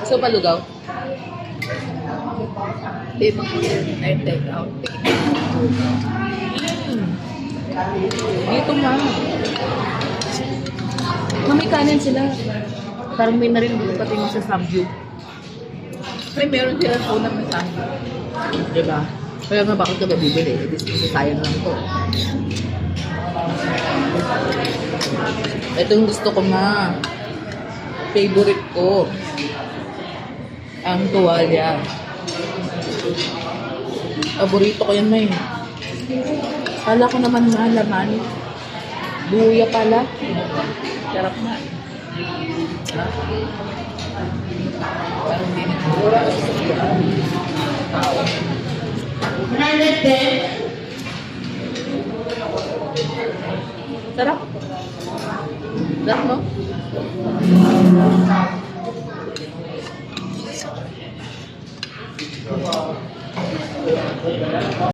So, palugaw. Di ba ay take out? Dito nga. May kanin sila. Parang may na rin pati sa Samgyup. May meron silang unang masahe. Diba? Kaya nga bakit ka ba bibili? Sayang lang to. Ito yung gusto ko ma. Favorite ko. Ang tuwalya. Paborito ko yan, May. Kala ko naman malaman. Luya pala. Sarap na. Ha? Parang hindi na. Sarap. Sarap, no?